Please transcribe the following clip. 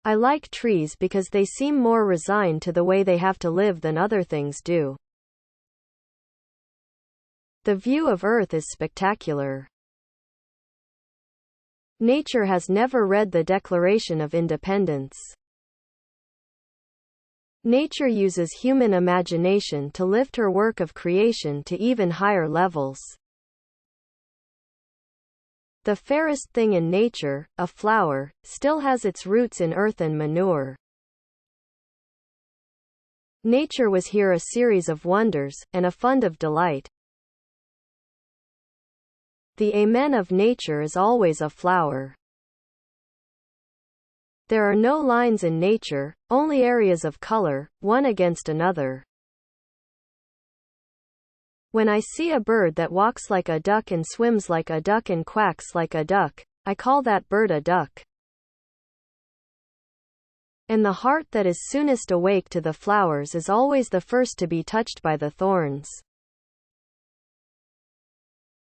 I like trees because they seem more resigned to the way they have to live than other things do. The view of Earth is spectacular. Nature has never read the Declaration of Independence. Nature uses human imagination to lift her work of creation to even higher levels. The fairest thing in nature, a flower, still has its roots in earth and manure. Nature was here a series of wonders, and a fund of delight. The amen of nature is always a flower. There are no lines in nature, only areas of color, one against another. When I see a bird that walks like a duck and swims like a duck and quacks like a duck, I call that bird a duck. And the heart that is soonest awake to the flowers is always the first to be touched by the thorns.